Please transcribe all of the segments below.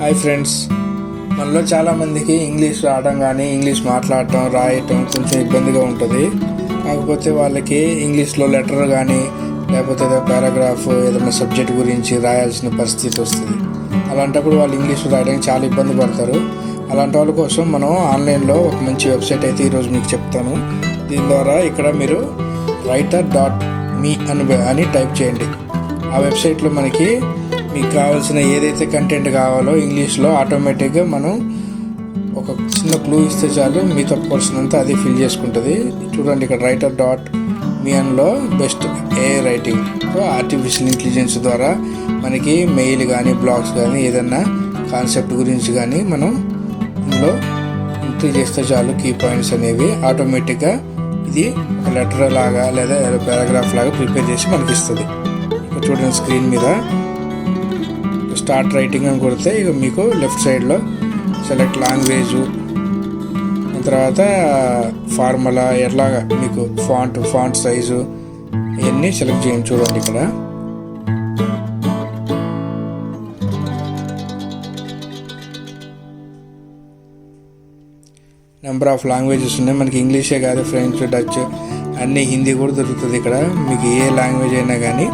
Hi friends, మనలో చాలామందికి English రావడం కానీ ఇంగ్లీష్ మాట్లాడటం రాయటం కొంచెం ఇబ్బందిగా ఉంటుంది. కాకపోతే వాళ్ళకి ఇంగ్లీష్లో లెటర్ కానీ లేకపోతే ఏదో పారాగ్రాఫ్ ఏదైనా సబ్జెక్ట్ గురించి రాయాల్సిన పరిస్థితి వస్తుంది. అలాంటప్పుడు వాళ్ళు ఇంగ్లీష్ రాయడానికి చాలా ఇబ్బంది పడతారు. అలాంటి వాళ్ళ కోసం మనం ఆన్లైన్లో ఒక మంచి వెబ్సైట్ అయితే ఈరోజు మీకు చెప్తాను. దీని ద్వారా ఇక్కడ మీరు writer.me అని టైప్ చేయండి. ఆ వెబ్సైట్లో మనకి మీకు కావాల్సిన ఏదైతే కంటెంట్ కావాలో ఇంగ్లీష్లో ఆటోమేటిక్గా మనం ఒక చిన్న క్లూ ఇస్తే చాలు మిగతా పోర్షన్ అంతా అది ఫిల్ చేసుకుంటుంది. చూడండి, ఇక్కడ writer.me best AI writing. So artificial intelligence ద్వారా మనకి మెయిల్ కానీ బ్లాగ్స్ కానీ ఏదన్నా కాన్సెప్ట్ గురించి కానీ మనం ఇందులో ఎంట్రీ చేస్తే చాలు కీ పాయింట్స్ అనేవి ఆటోమేటిక్గా ఇది ఒక లెటర్ లాగా లేదా పారాగ్రాఫ్ లాగా ప్రిపేర్ చేసి మనకి ఇస్తుంది. ఇక్కడ చూడండి, స్క్రీన్ మీద స్టార్ట్ రైటింగ్ అని కొడితే ఇక మీకు లెఫ్ట్ సైడ్లో సెలెక్ట్ లాంగ్వేజు, తర్వాత ఫార్ములా ఎట్లాగా మీకు ఫాంట్ సైజు ఇవన్నీ సెలెక్ట్ చేయండి. చూడండి, ఇక్కడ నెంబర్ ఆఫ్ లాంగ్వేజెస్ ఉన్నాయి. మనకి ఇంగ్లీషే కాదు, ఫ్రెంచ్, డచ్ అన్నీ, హిందీ కూడా దొరుకుతుంది. ఇక్కడ మీకు ఏ లాంగ్వేజ్ అయినా కానీ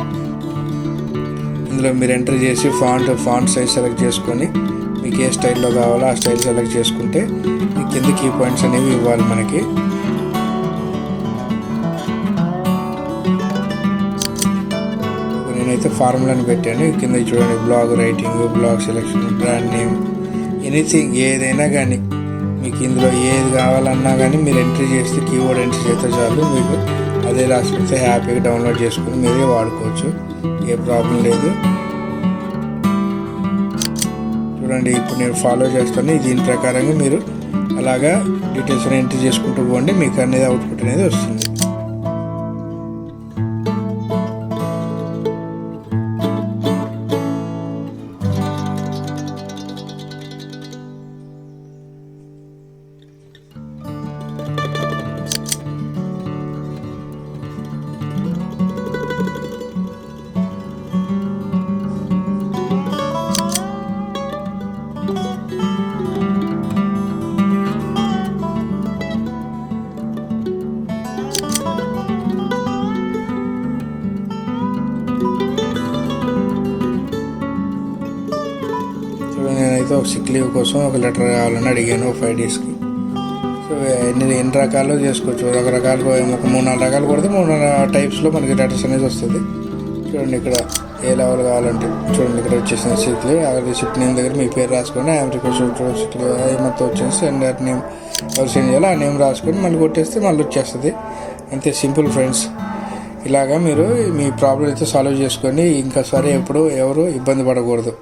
ఇందులో మీరు ఎంటర్ చేసి ఫాంట్ సైజ్ సెలెక్ట్ చేసుకొని మీకు ఏ స్టైల్లో కావాలో ఆ స్టైల్ సెలెక్ట్ చేసుకుంటే మీకు కింద కీ పాయింట్స్ అనేవి ఇవ్వాలి. మనకి నేనైతే ఫార్ములాని పెట్టాను. కింద చూడండి, blog writing, blog selection, brand name, anything ఏదైనా కానీ మీకు ఇందులో ఏది కావాలన్నా కానీ మీరు ఎంట్రీ చేస్తే కీవర్డ్ ఎంట్రీ చేస్తే చాలు మీకు అదే రాసిపోతే హ్యాపీగా డౌన్లోడ్ చేసుకుని మీరే వాడుకోవచ్చు. ఏ ప్రాబ్లం లేదు. చూడండి, ఇప్పుడు నేను ఫాలో చేస్తాను. దీని ప్రకారంగా మీరు అలాగా డీటెయిల్స్ ఎంట్రీ చేసుకుంటూ పోండి, మీకు అనేది అవుట్పుట్ అనేది వస్తుంది. నేనైతే ఒక సిక్ లీవ్ కోసం ఒక లెటర్ కావాలని అడిగాను 5 డేస్కి. సో ఎన్ని రకాలు చేసుకోవచ్చు. రకరకాలు ఒక 3-4 రకాలు కొడితే 3 టైప్స్లో మనకి లెటర్స్ అనేది వస్తుంది. చూడండి, ఇక్కడ ఏ లెవెల్ కావాలంటే చూడండి, ఇక్కడ వచ్చేసిన సిక్ లీవ్. అక్కడ రిసిప్ట్ నేమ్ దగ్గర మీ పేరు రాసుకొని సిక్ లీవ్ మొత్తం వచ్చేసి సెండర్ నేమ్ ఎవరు సెండ్ చేయాలో ఆ నేమ్ రాసుకొని మళ్ళీ కొట్టేస్తే మళ్ళీ వచ్చేస్తుంది. అంతే, సింపుల్ ఫ్రెండ్స్. ఇలాగా మీరు మీ ప్రాబ్లం అయితే సాల్వ్ చేసుకొని ఇంకోసారి ఎప్పుడు ఎవరు ఇబ్బంది పడకూడదు.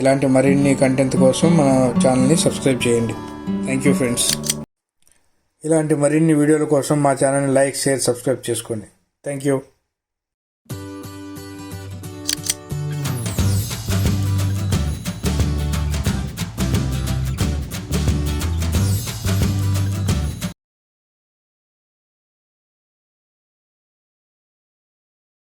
ఇలాంటి మరిన్ని కంటెంట్ కోసం మన ఛానల్ని సబ్స్క్రైబ్ చేయండి. Thank you friends. ఇలాంటి మరిన్ని వీడియోల కోసం మా ఛానల్ని లైక్, షేర్, సబ్స్క్రైబ్ చేసుకోండి. Thank you.